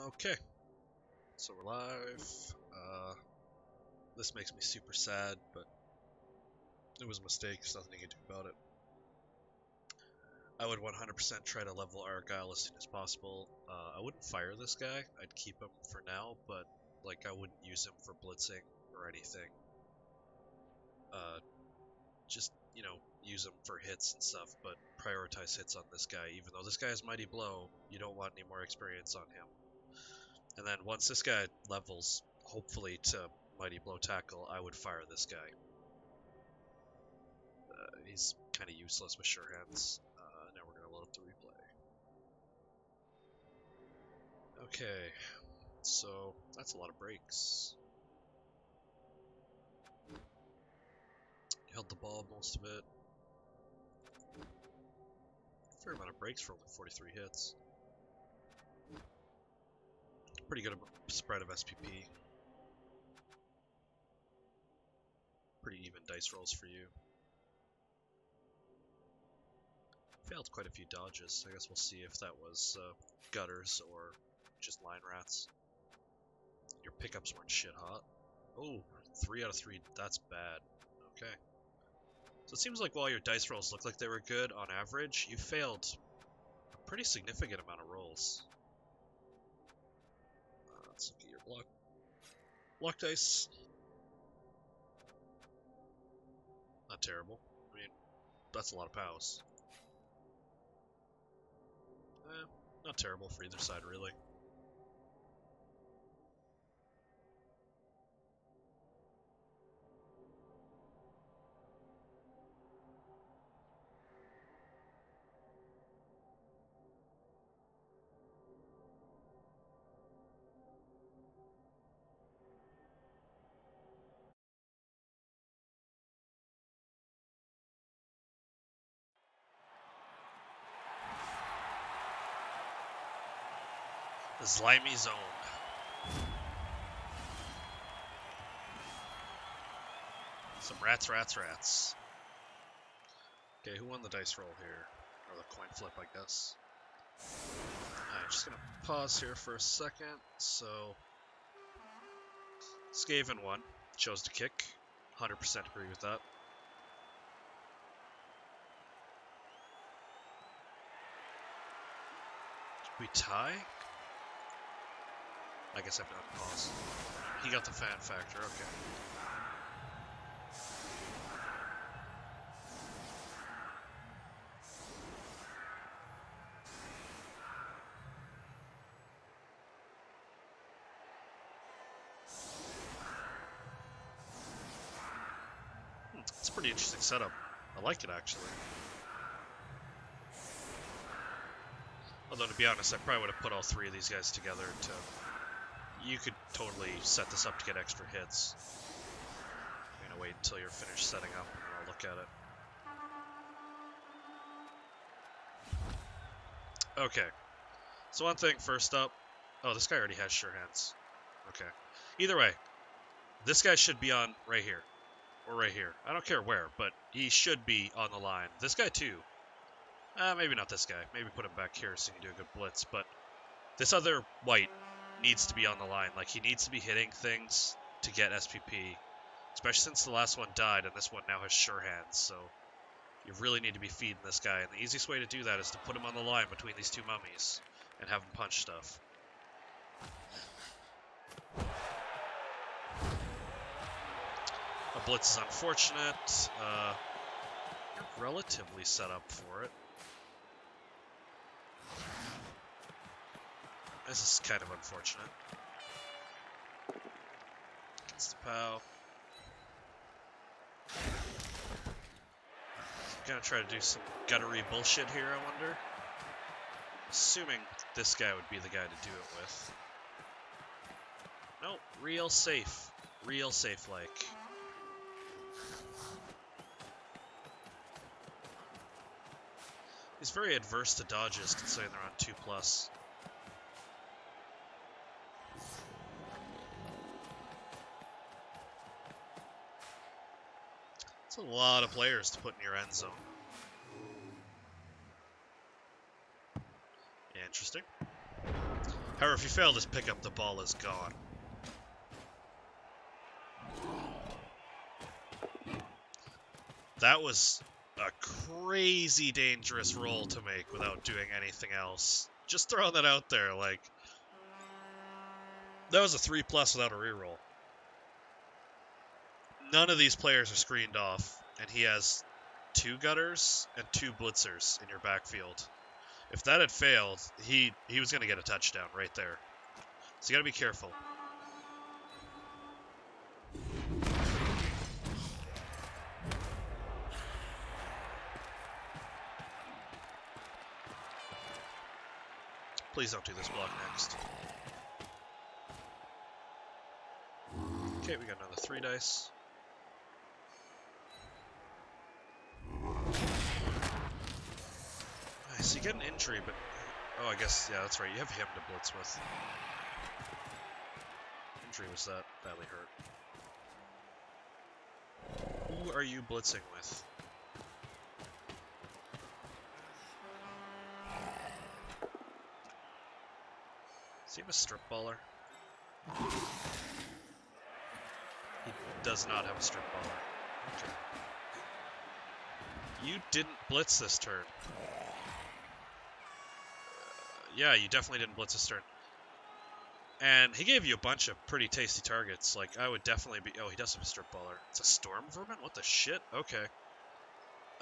Okay, so we're live. This makes me super sad, but it was a mistake. There's nothing you can do about it. I would 100% try to level Argyle as soon as possible. I wouldn't fire this guy. I'd keep him for now, but like I wouldn't use him for blitzing or anything. Just, you know, use him for hits and stuff, but prioritize hits on this guy. Even though this guy is Mighty Blow, you don't want any more experience on him. And then once this guy levels, hopefully to Mighty Blow Tackle, I would fire this guy. He's kind of useless with sure hands. Now we're going to load up the replay. Okay, so that's a lot of breaks. Held the ball most of it. Fair amount of breaks for only 43 hits. Pretty good spread of SPP. Pretty even dice rolls for you. Failed quite a few dodges. I guess we'll see if that was gutters or just line rats. Your pickups weren't shit hot. Oh, 3 out of 3. That's bad. Okay. So it seems like while your dice rolls look like they were good on average, you failed a pretty significant amount of rolls. Let's look at your block dice. Not terrible. I mean, that's a lot of POWs. Not terrible for either side, really. The slimy zone. Some rats. Okay, who won the dice roll here? Or the coin flip, I guess. Alright, just gonna pause here for a second. So, Skaven won. Chose to kick. 100% agree with that. Did we tie? I guess I have to pause. He got the fan factor, okay. It's a pretty interesting setup. I like it, actually. Although, to be honest, I probably would have put all 3 of these guys together to... You could totally set this up to get extra hits. I'm gonna wait until you're finished setting up and then I'll look at it. Okay. So one thing first up. Oh, this guy already has sure hands. Okay. Either way, this guy should be on right here. Or right here. I don't care where, but he should be on the line. This guy too. Maybe not this guy. Maybe put him back here so you can do a good blitz, but this other white needs to be on the line. Like, he needs to be hitting things to get SPP. Especially since the last one died and this one now has sure hands, so you really need to be feeding this guy. And the easiest way to do that is to put him on the line between these 2 mummies and have him punch stuff. A blitz is unfortunate. You're relatively set up for it. This is kind of unfortunate. Against the POW. I'm gonna try to do some guttery bullshit here, I wonder. Assuming this guy would be the guy to do it with. Nope, real safe. Real safe-like. He's very adverse to dodges, considering they're on 2+. It's a lot of players to put in your end zone. Interesting. However, if you fail this pickup, the ball is gone. That was a crazy dangerous roll to make without doing anything else. Just throwing that out there, like... That was a 3+ without a reroll. None of these players are screened off, and he has 2 gutters and 2 blitzers in your backfield. If that had failed, he was going to get a touchdown right there. So you got to be careful. Please don't do this block next. Okay, we got another 3 dice. Nice, you get an injury, but... Oh, I guess, yeah, that's right. You have him to blitz with. Injury was that badly hurt. Who are you blitzing with? Is he a strip baller? He does not have a strip baller. Okay. You didn't blitz this turn. Yeah, you definitely didn't blitz this turn. And he gave you a bunch of pretty tasty targets. Like, I would definitely be... Oh, he does have a strip baller. It's a storm vermin? What the shit? Okay.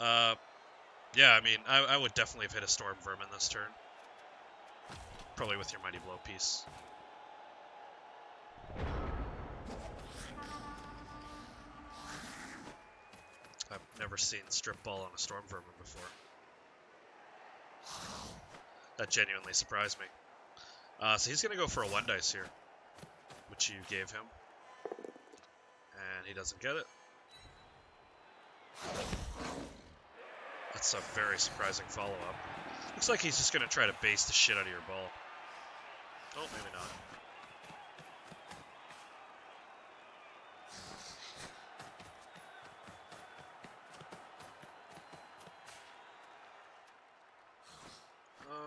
Yeah, I mean, I would definitely have hit a storm vermin this turn. Probably with your Mighty Blow piece. I've never seen strip ball on a storm vermin before. That genuinely surprised me. So he's going to go for a 1 dice here, which you gave him. And he doesn't get it. That's a very surprising follow-up. Looks like he's just going to try to base the shit out of your ball. Oh, maybe not.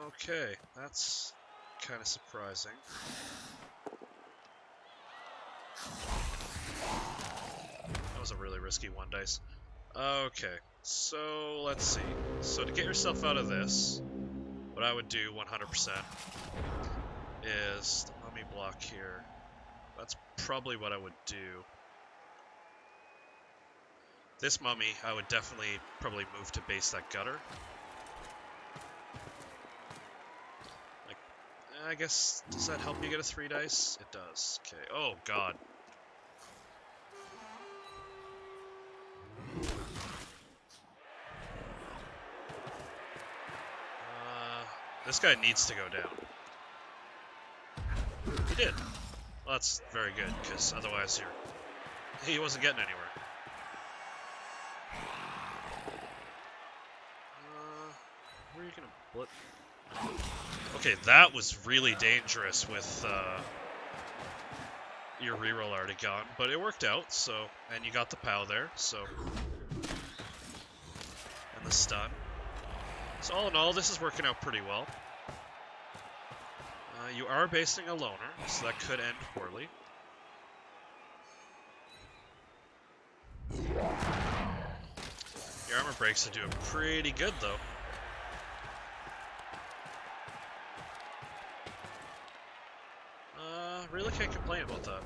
Okay, that's kind of surprising. That was a really risky 1 dice. Okay, so let's see. So to get yourself out of this, what I would do 100% is the mummy block here. That's probably what I would do. This mummy, I would definitely probably move to base that gutter. Like, I guess, does that help you get a 3 dice? It does. Okay. Oh, God. This guy needs to go down. He did. Well, that's very good, because otherwise he wasn't getting anywhere. Where are you gonna blitz? Okay, that was really dangerous with your reroll already gone, but it worked out, so, and you got the POW there, so, and the stun. So all in all, this is working out pretty well. You are basing a loner, so that could end poorly. Your armor breaks are doing pretty good, though. Really can't complain about that.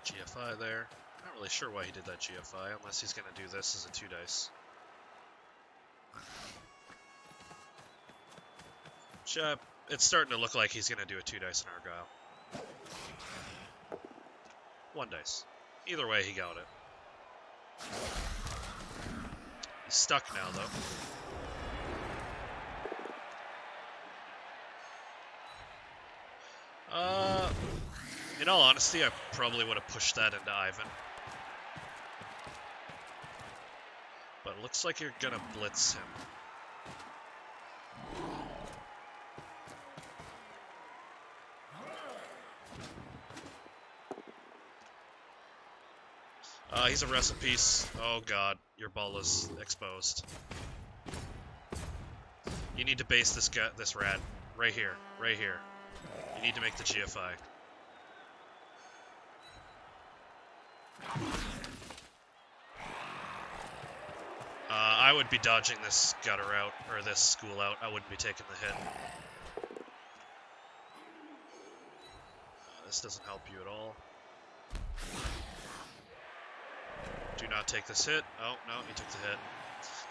GFI there. Not really sure why he did that GFI, unless he's going to do this as a 2 dice. Which, it's starting to look like he's going to do a 2 dice in Argyle. 1 dice. Either way, he got it. He's stuck now, though. In all honesty, I probably would have pushed that into Ivan. But it looks like you're gonna blitz him. He's a wrestle piece. Oh god, your ball is exposed. You need to base this guy, this rat. Right here. Right here. You need to make the GFI. I would be dodging this gutter out, or this school out. I wouldn't be taking the hit. This doesn't help you at all. Do not take this hit. Oh, no, he took the hit.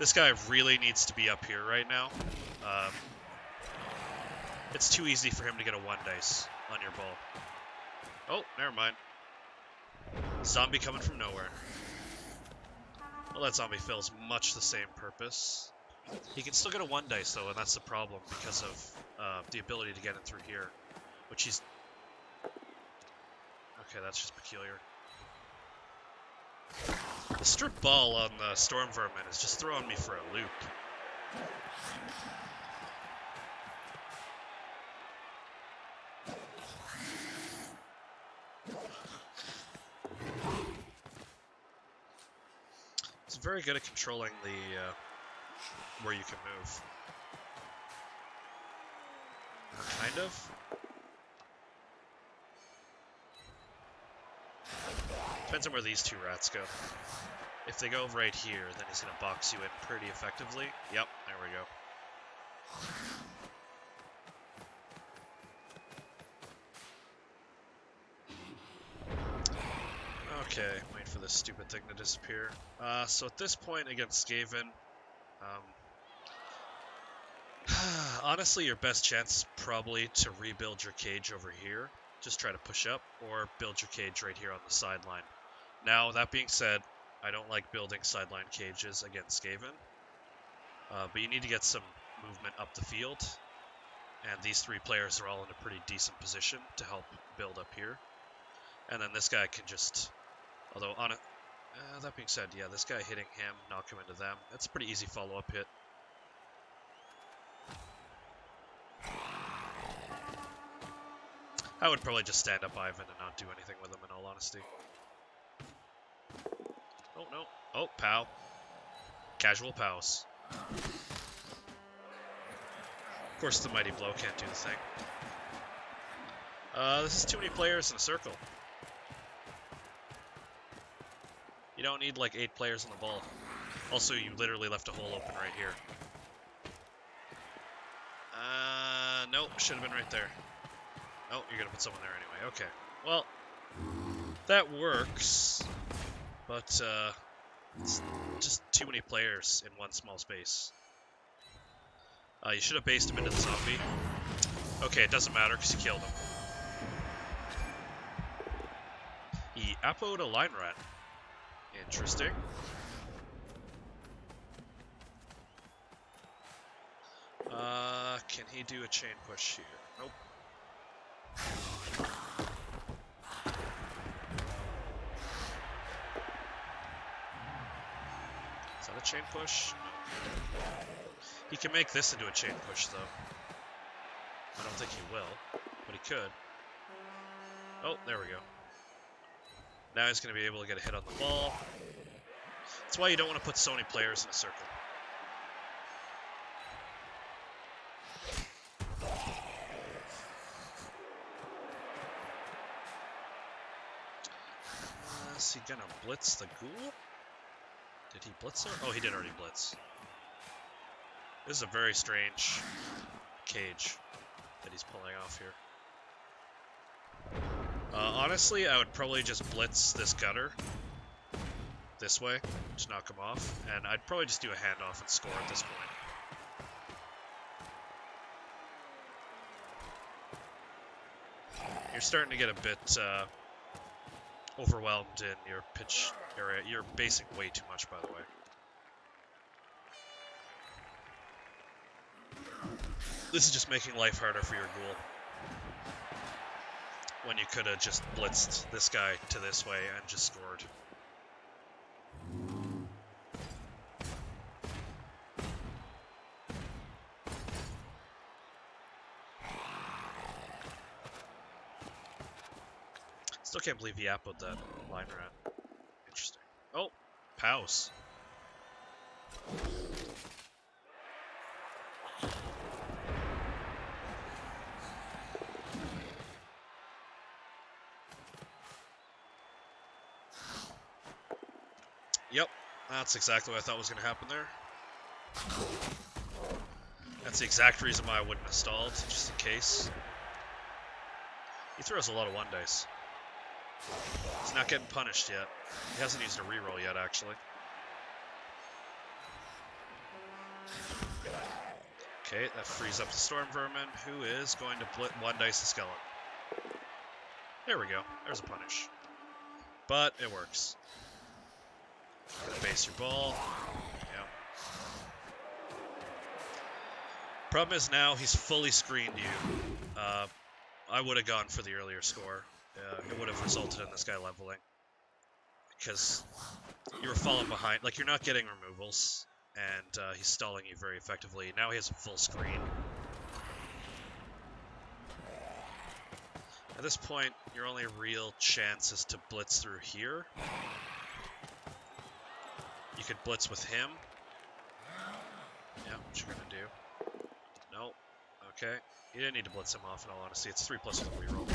This guy really needs to be up here right now. It's too easy for him to get a 1 dice on your ball. Oh, never mind. Zombie coming from nowhere. Well, that zombie fills much the same purpose. He can still get a 1 dice, though, and that's the problem because of the ability to get in through here. Which he's... Okay, that's just peculiar. The strip ball on the Storm Vermin is just throwing me for a loop. It's very good at controlling the where you can move. Kind of. Depends on where these two rats go. If they go right here, then he's going to box you in pretty effectively. Yep, there we go. Okay, wait for this stupid thing to disappear. So at this point against Skaven, honestly your best chance is probably to rebuild your cage over here. Just try to push up, or build your cage right here on the sideline. Now, that being said, I don't like building sideline cages against Skaven, but you need to get some movement up the field, and these three players are all in a pretty decent position to help build up here. And then this guy can just, although on it, that being said, yeah, this guy hitting him, knock him into them, that's a pretty easy follow-up hit. I would probably just stand up Ivan and not do anything with him, in all honesty. Oh, no. Oh, pow. Casual pows. Of course, the Mighty Blow can't do the thing. This is too many players in a circle. You don't need, like, 8 players on the ball. Also, you literally left a hole open right here. Nope, should have been right there. Oh, you're gonna put someone there anyway. Okay. Well, that works. But, it's just too many players in one small space. You should have based him into the zombie. Okay, it doesn't matter because you killed him. He appoed a line rat. Interesting. Can he do a chain push here? Nope. Is that a chain push? No. He can make this into a chain push, though. I don't think he will, but he could. Oh, there we go. Now he's going to be able to get a hit on the ball. That's why you don't want to put so many players in a circle. Is he going to blitz the ghoul? Did he blitz her? Oh, he did already blitz. This is a very strange cage that he's pulling off here. Honestly, I would probably just blitz this gutter this way, just knock him off, and I'd probably just do a handoff and score at this point. You're starting to get a bit overwhelmed in your pitch area. You're basing way too much, by the way. This is just making life harder for your ghoul. When you could have just blitzed this guy to this way and just scored. Still can't believe he appoed that line rat. Interesting. Pows. Yep, that's exactly what I thought was going to happen there. That's the exact reason why I wouldn't have stalled, just in case. He throws a lot of 1 dice. He's not getting punished yet. He hasn't used a reroll yet, actually. Okay, that frees up the Storm Vermin, who is going to 1 dice the Skeleton. There we go. There's a punish. But it works. Gotta base your ball. Yeah. Problem is now he's fully screened you. I would have gone for the earlier score. It would have resulted in this guy leveling. Because you were falling behind. Like, you're not getting removals. And he's stalling you very effectively. Now he has a full screen. At this point, your only real chance is to blitz through here. You could blitz with him. Yeah, what you're gonna do. Nope. Okay. You didn't need to blitz him off, in all honesty. It's 3+ with a reroll.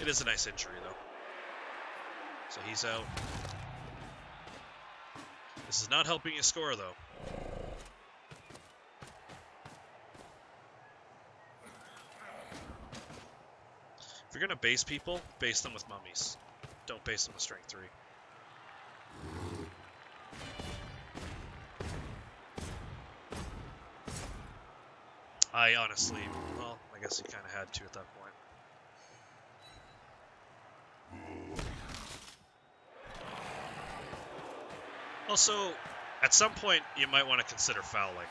It is a nice injury, though. So he's out. This is not helping you score, though. If you're gonna base people, base them with mummies. Don't base them with strength 3. I honestly, well, I guess he kind of had to at that point. Also, at some point, you might want to consider fouling.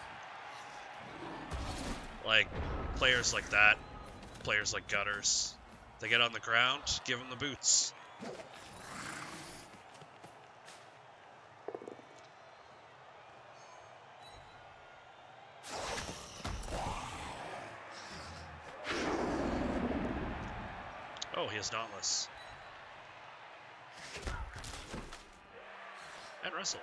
Like, players like that, players like Gutters, they get on the ground, give them the boots. Oh, he has Dauntless. And Wrestle.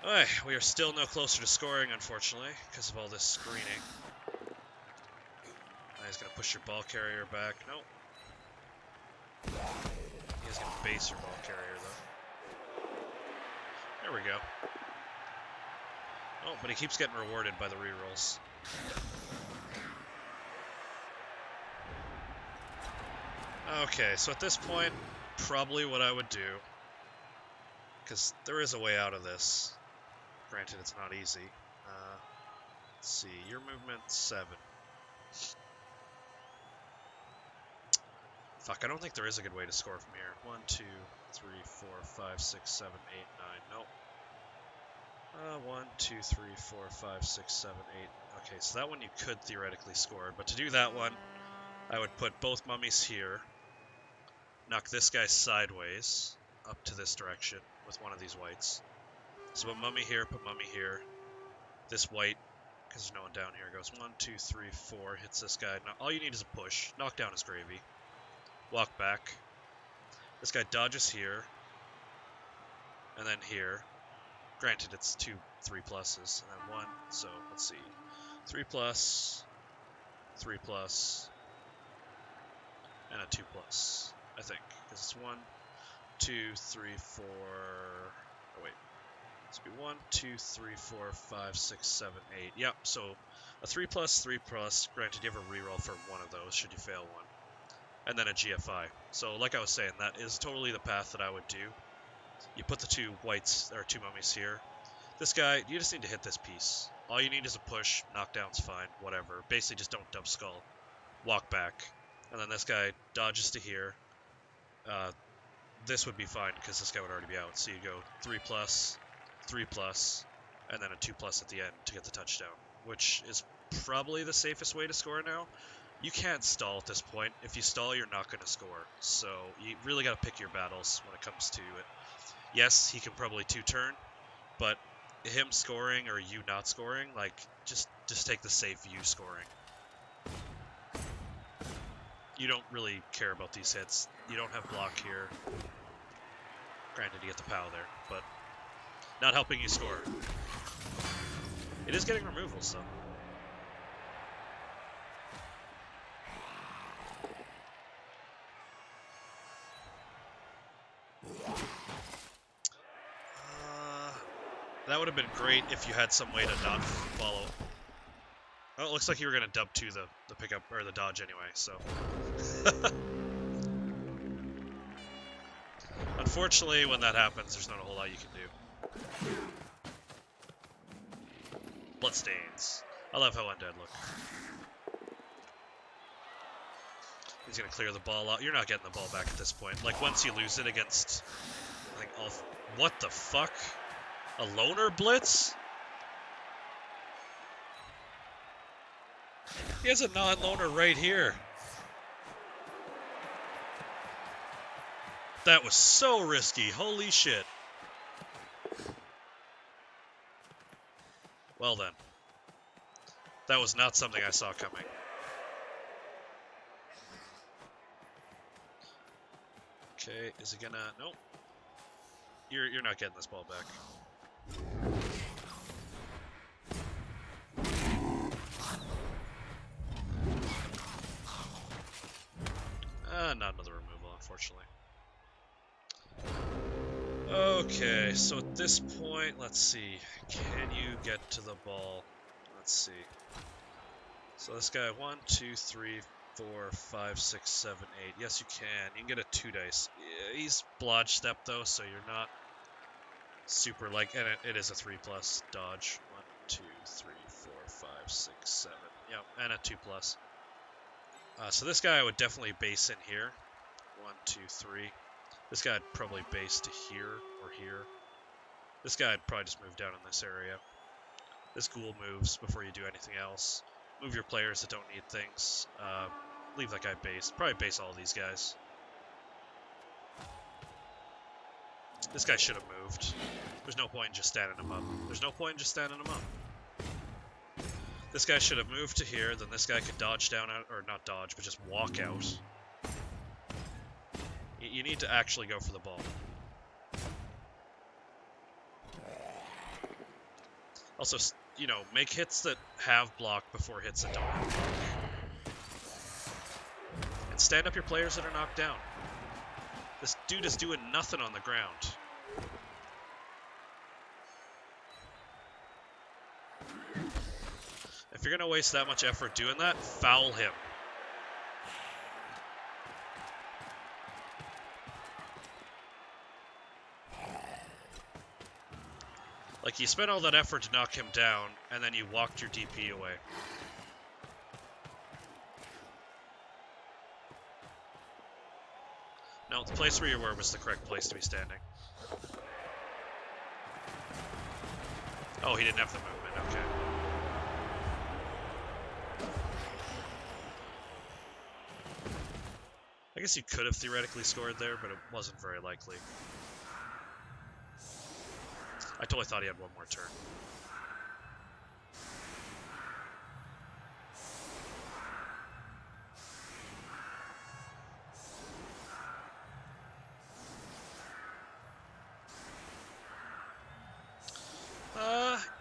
Alright, we are still no closer to scoring, unfortunately, because of all this screening. He's going to push your ball carrier back. Nope. He's going to base your ball carrier, though. There we go. Oh, but he keeps getting rewarded by the rerolls. Okay, so at this point, probably what I would do, because there is a way out of this. Granted, it's not easy. Let's see, your movement's 7. Fuck, I don't think there is a good way to score from here. 1, 2, 3, 4, 5, 6, 7, 8, 9. Nope. 1, 2, 3, 4, 5, 6, 7, 8. Okay, so that one you could theoretically score, but to do that one, I would put both mummies here. Knock this guy sideways up to this direction with one of these whites. So put mummy here, put mummy here. This white, because there's no one down here, goes 1, 2, 3, 4, hits this guy. Now, all you need is a push. Knock down his gravy. Walk back. This guy dodges here. And then here. Granted, it's 2 3+s. And then 1, so let's see. 3+, 3+, and a 2+. I think, because it's 1, 2, 3, 4. Oh wait, this would be 1, 2, 3, 4, 5, 6, 7, 8. Yep. So a 3+, 3+. Granted, you have a reroll for one of those should you fail one, and then a GFI. So like I was saying, that is totally the path that I would do. You put the 2 whites or 2 mummies here. This guy, you just need to hit this piece. All you need is a push. Knockdown's fine. Whatever. Basically, just don't dub skull. Walk back, and then this guy dodges to here. This would be fine because this guy would already be out. So you go 3+, 3+, and then a 2+ at the end to get the touchdown, which is probably the safest way to score now. You can't stall at this point. If you stall, you're not going to score. So you really got to pick your battles when it comes to it. Yes, he can probably 2-turn, but him scoring or you not scoring, like, just take the safe you scoring. you don't really care about these hits. You don't have block here. Granted, you get the POW there, but not helping you score. It is getting removals, though. That would have been great if you had some way to not follow. Oh, it looks like you were going to dub to the pickup, or the dodge anyway, so. Unfortunately, when that happens, there's not a whole lot you can do. Bloodstains. I love how Undead look. He's going to clear the ball out. You're not getting the ball back at this point. Like, once you lose it against, I think, all... What the fuck? A loner blitz? He has a non-loner right here. That was so risky. Holy shit. Well then. That was not something I saw coming. Okay, is he gonna... Nope. You're not getting this ball back. Not another removal, unfortunately. Okay, so at this point, let's see. Can you get to the ball? Let's see. So this guy, 1, 2, 3, 4, 5, 6, 7, 8. Yes, you can. You can get a 2 dice. He's blodge step though, so you're not super like, and it is a 3+ dodge. 1, 2, 3, 4, 5, 6, 7. Yep, and a 2+. So this guy I would definitely base in here. 1, 2, 3. This guy I'd probably base to here or here. This guy I'd probably just move down in this area. This ghoul moves before you do anything else. Move your players that don't need things. Leave that guy based. Probably base all these guys. This guy should have moved. There's no point in just standing him up. There's no point in just standing him up. This guy should have moved to here, then this guy could dodge down out, or not dodge, but just walk out. You need to actually go for the ball. Also, you know, make hits that have block before hits that don't have block. And stand up your players that are knocked down. This dude is doing nothing on the ground. If you're going to waste that much effort doing that, foul him. Like, you spent all that effort to knock him down, and then you walked your DP away. No, the place where you were was the correct place to be standing. Oh, he didn't have the movement, okay. I guess you could have theoretically scored there, but it wasn't very likely. I totally thought he had one more turn.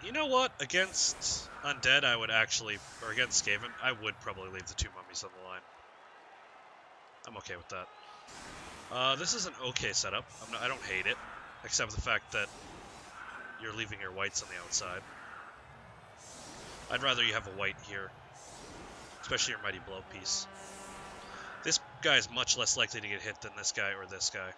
You know what? Against Undead, I would actually, or against Skaven, I would probably leave the 2 mummies on the line. I'm okay with that. This is an okay setup. I don't hate it, except for the fact that you're leaving your whites on the outside. I'd rather you have a white here, especially your Mighty Blow piece. This guy is much less likely to get hit than this guy or this guy.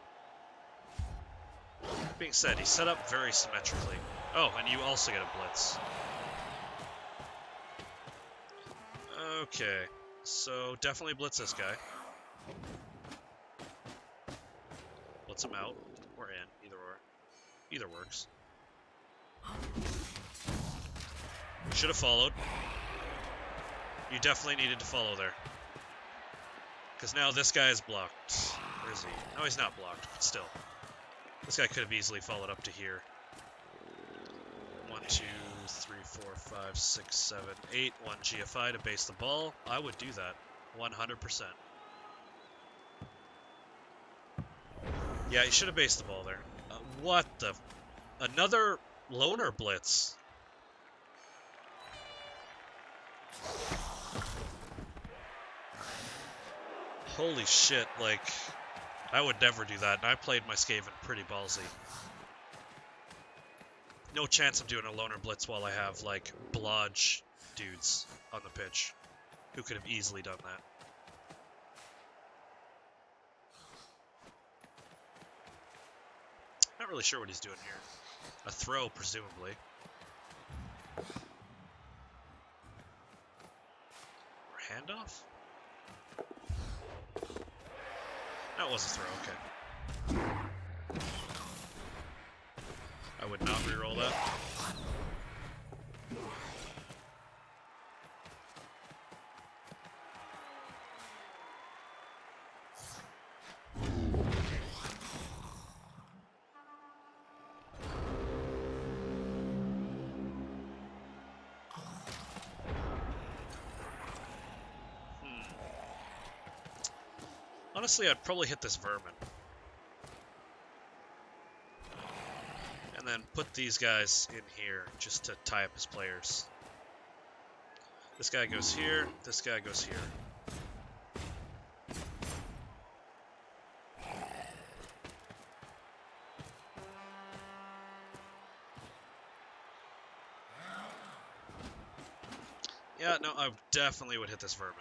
That being said, he's set up very symmetrically. Oh, and you also get a blitz. Okay, so definitely blitz this guy. Blitz him out, or in, either or. Either works. Should have followed. You definitely needed to follow there. Because now this guy is blocked. Where is he? No, he's not blocked, but still. This guy could have easily followed up to here. 1, 2, 3, 4, 5, 6, 7, 8. 1 GFI to base the ball. I would do that. 100%. Yeah, he should have based the ball there. What the... Another loner blitz. Holy shit, like... I would never do that, and I played my Skaven pretty ballsy. No chance of doing a loner blitz while I have, like, blodge dudes on the pitch who could have easily done that. Not really sure what he's doing here. A throw, presumably. Or handoff? That was a throw, okay. I would not reroll that. Honestly, I'd probably hit this vermin. And then put these guys in here just to tie up his players. This guy goes here, this guy goes here. Yeah, no, I definitely would hit this vermin.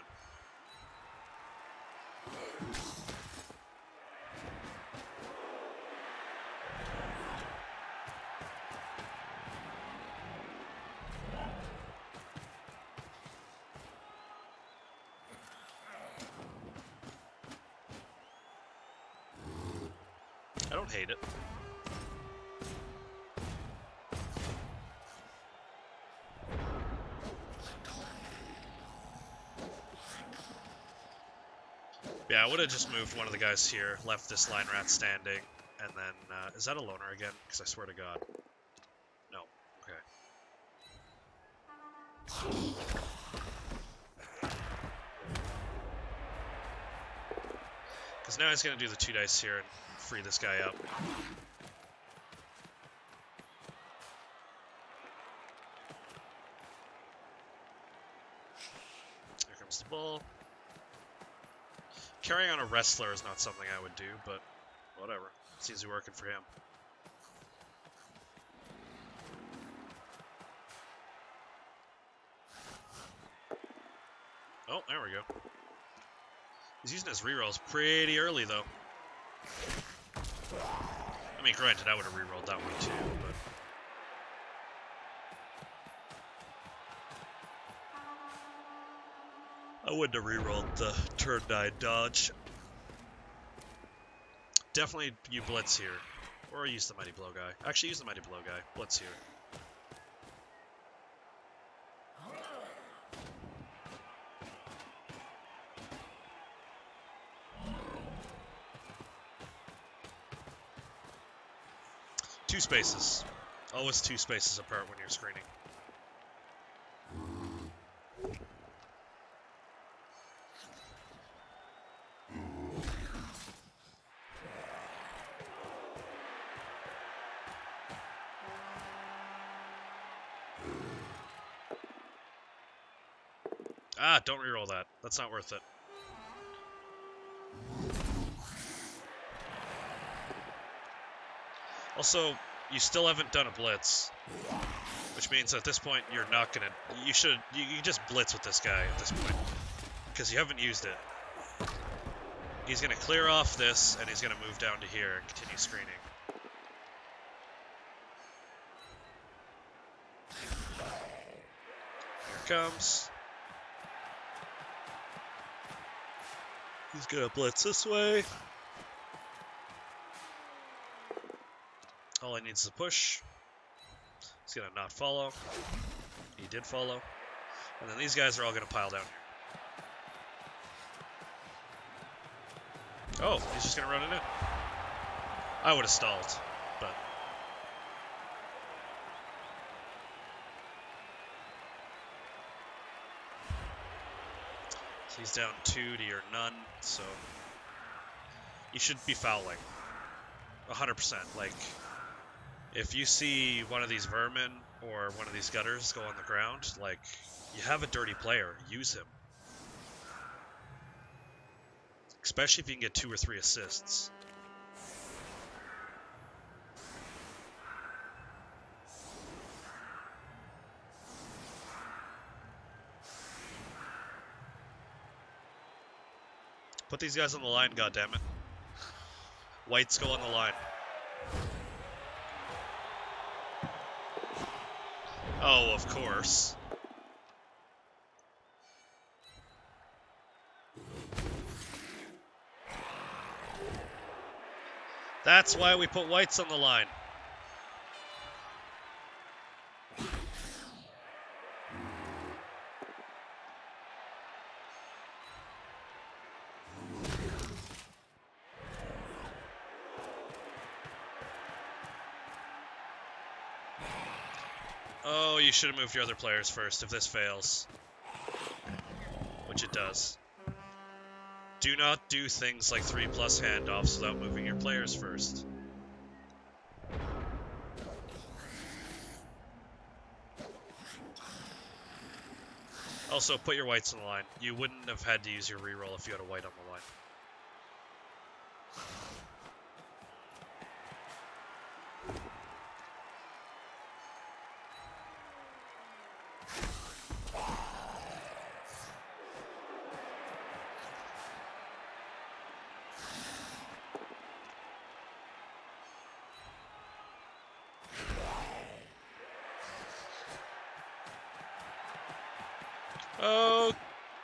I don't hate it. Yeah, I would have just moved one of the guys here, left this line rat standing, and then, is that a loner again? Because I swear to God. No. Okay. Because now he's going to do the 2 dice here and free this guy up. Here comes the ball. Carrying on a wrestler is not something I would do, but whatever. Seems to be working for him. Oh, there we go. He's using his rerolls pretty early, though. I mean, granted, I would have rerolled that one too, but... I wouldn't have rerolled the turn 9 dodge. Definitely you blitz here. Or use the Mighty Blow guy. Actually, use the Mighty Blow guy. Blitz here. Two spaces. Always 2 spaces apart when you're screening. Ah, don't reroll that. That's not worth it. Also, you still haven't done a blitz, which means at this point you're not gonna. You just blitz with this guy at this point because you haven't used it. He's gonna clear off this and he's gonna move down to here and continue screening. Here it comes. He's gonna blitz this way. All he needs is a push. He's gonna not follow. He did follow. And then these guys are all gonna pile down here. Oh, he's just gonna run it in. I would have stalled, but... So he's down 2 to your none, so... You should be fouling. 100%. Like, if you see one of these vermin or one of these gutters go on the ground, like, you have a dirty player, use him. Especially if you can get 2 or 3 assists. Put these guys on the line, goddammit. Whites go on the line. Oh, of course. That's why we put whites on the line. Oh, you should have moved your other players first if this fails. Which it does. Do not do things like 3+ handoffs without moving your players first. Also, put your whites on the line. You wouldn't have had to use your reroll if you had a white on the line.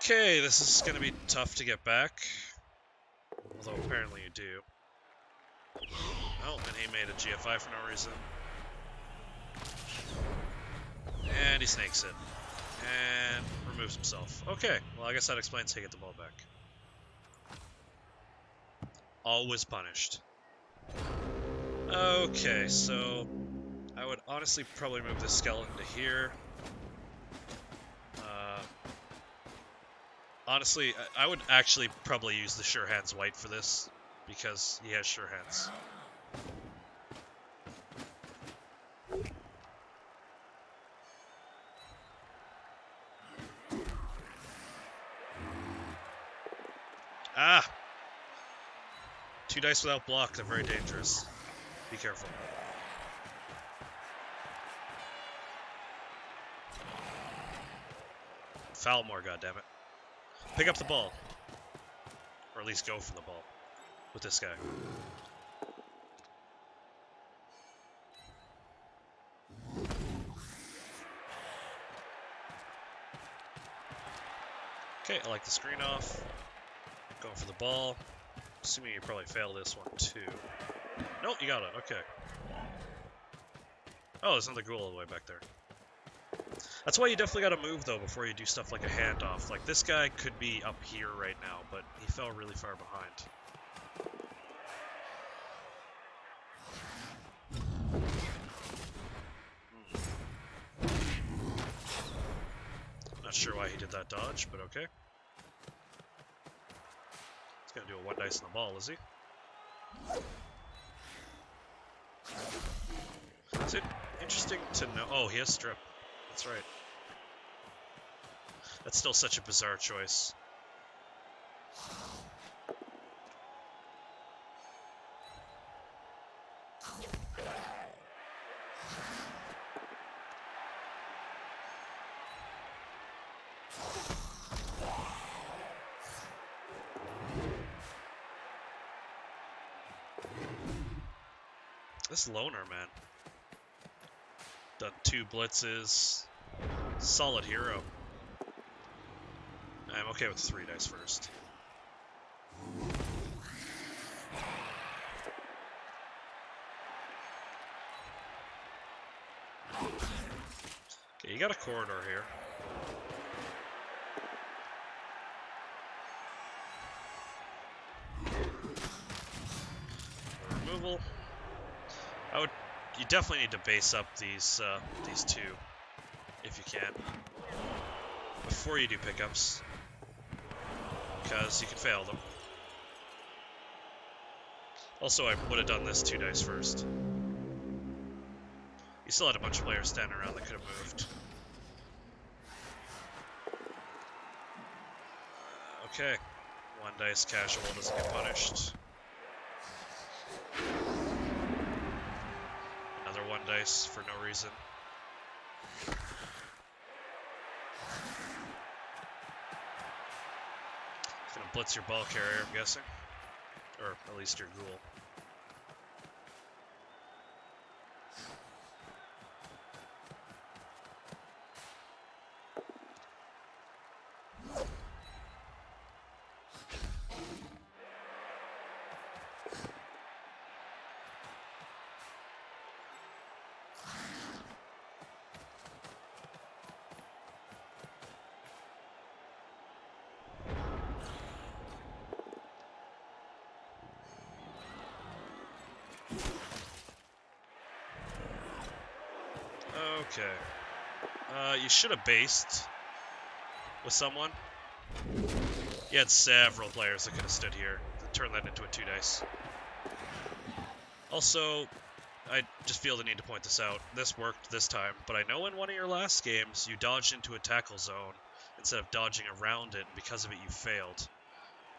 Okay, this is going to be tough to get back. Although apparently you do. Oh, and he made a GFI for no reason. And he snakes it. And removes himself. Okay, well I guess that explains how you get the ball back. Always punished. Okay, so I would honestly probably move this skeleton to here. Honestly, I would actually probably use the Sure Hands White for this, because he has Sure Hands. Ah! 2 dice without block, they're very dangerous. Be careful. Foul more, goddammit. Pick up the ball. Or at least go for the ball. With this guy. Okay, I like the screen off. Going for the ball. Assuming you probably fail this one too. Nope, you got it. Okay. Oh, there's another ghoul all the way back there. That's why you definitely got to move, though, before you do stuff like a handoff. Like, this guy could be up here right now, but he fell really far behind. Not sure why he did that dodge, but okay. He's going to do a 1 dice on the ball, is he? Is it interesting to know? Oh, he has strip. That's right. That's still such a bizarre choice. This loner, man. Done 2 blitzes. Solid hero. I'm okay with 3 dice first. Okay, you got a corridor here. Removal. You definitely need to base up these 2, if you can, before you do pickups, because you can fail them. Also, I would have done this 2 dice first. You still had a bunch of players standing around that could have moved. Okay. 1 dice casual doesn't get punished. Another 1 dice for no reason. It's gonna blitz your ball carrier, I'm guessing. Or at least your ghoul. Okay. You should have based with someone. You had several players that could have stood here to turn that into a 2 dice. Also, I just feel the need to point this out. This worked this time, but I know in one of your last games, you dodged into a tackle zone instead of dodging around it, and because of it, you failed.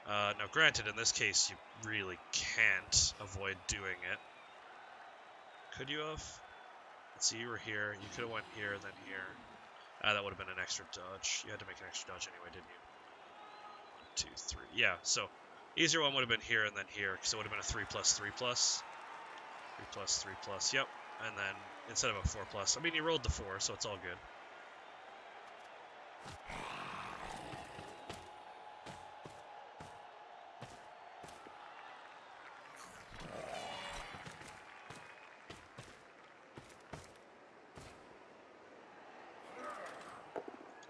Now, granted, in this case, you really can't avoid doing it. Could you have? Let's see, you were here. You could have went here, then here. That would have been an extra dodge. You had to make an extra dodge anyway, didn't you? 1, 2, 3. Yeah, so easier one would have been here and then here, because it would have been a 3+, 3+. 3+, 3+, yep. And then instead of a 4+. I mean, you rolled the 4, so it's all good.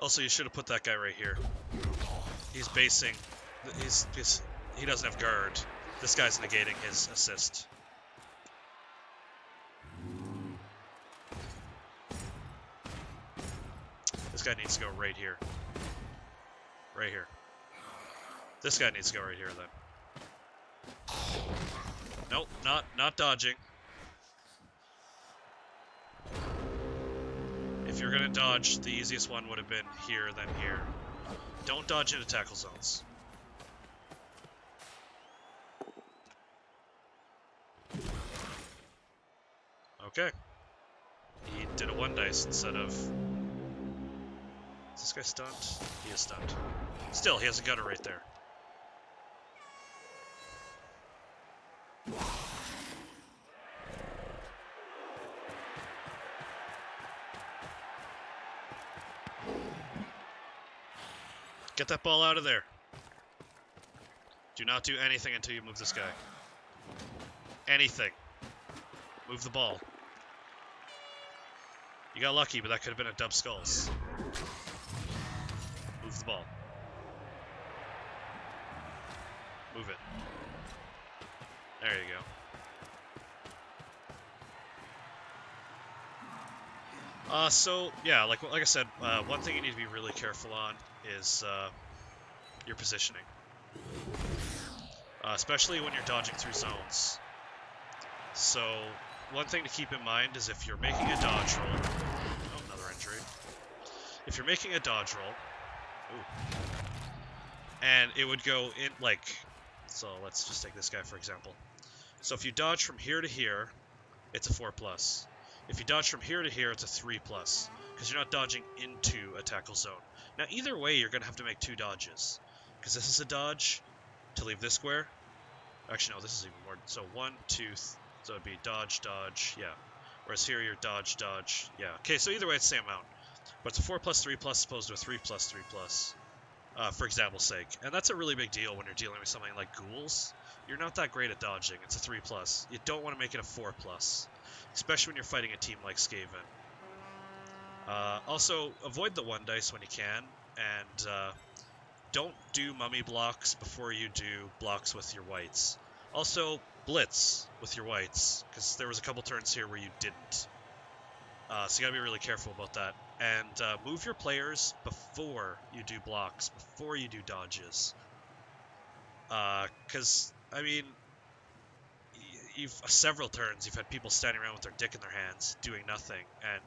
Also, you should have put that guy right here. He's basing. He doesn't have guard. This guy's negating his assist. This guy needs to go right here. Right here. This guy needs to go right here, then. Nope, not dodging. If you're gonna dodge, the easiest one would have been here, then here. Don't dodge into tackle zones. Okay. He did a 1 dice instead of... Is this guy stunned? He is stunned. Still, he has a gutter right there. Get that ball out of there. Do not do anything until you move this guy. Anything. Move the ball. You got lucky, but that could have been a dub skulls. Move the ball. Move it. There you go. So, yeah, like I said, one thing you need to be really careful on is your positioning. Especially when you're dodging through zones. So, one thing to keep in mind is if you're making a dodge roll... Oh, another injury. If you're making a dodge roll... Ooh. And it would go in, like... So, let's just take this guy, for example. So, if you dodge from here to here, it's a 4+. If you dodge from here to here, it's a 3+. Because you're not dodging into a tackle zone. Now, either way, you're going to have to make 2 dodges. Because this is a dodge to leave this square. Actually, no, this is even more. So, 1, 2, so it'd be dodge, dodge, yeah. Whereas here, you're dodge, dodge, yeah. Okay, so either way, it's the same amount. But it's a 4+, 3+ as opposed to a 3+, 3+. For example's sake. And that's a really big deal when you're dealing with something like ghouls. You're not that great at dodging. It's a 3+. You don't want to make it a 4+. Especially when you're fighting a team like Skaven. Also, avoid the 1 dice when you can. And don't do mummy blocks before you do blocks with your whites. Also, blitz with your whites. Because there was a couple turns here where you didn't. So you gotta be really careful about that. And move your players before you do blocks, before you do dodges. Because, I mean, you've several turns you've had people standing around with their dick in their hands doing nothing, and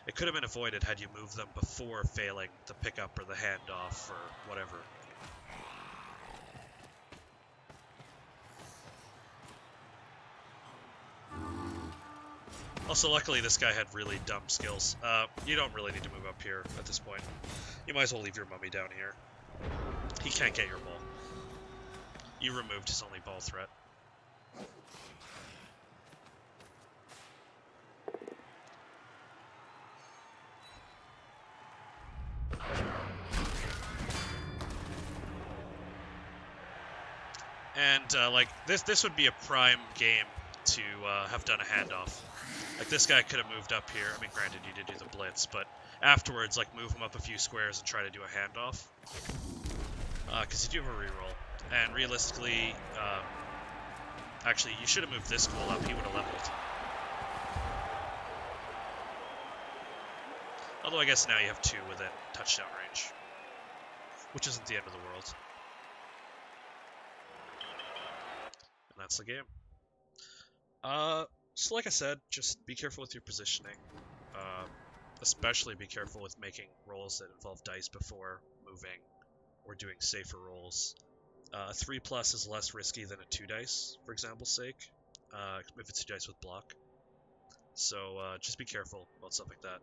it could have been avoided had you moved them before failing the pickup or the handoff or whatever. Also, luckily, this guy had really dumb skills. You don't really need to move up here at this point. You might as well leave your mummy down here. He can't get your ball. You removed his only ball threat. And, like, this would be a prime game to have done a handoff. Like, this guy could have moved up here. I mean, granted, you did do the blitz, but afterwards, like, move him up a few squares and try to do a handoff. Because you do have a reroll. And realistically, actually, you should have moved this goal up. He would have leveled. Although I guess now you have 2 within touchdown range. Which isn't the end of the world. And that's the game. So like I said, just be careful with your positioning. Especially be careful with making rolls that involve dice before moving or doing safer rolls. A 3+ is less risky than a 2 dice, for example's sake, if it's 2 dice with block. So just be careful about stuff like that.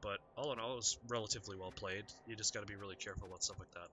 But all in all, it was relatively well played. You just got to be really careful about stuff like that.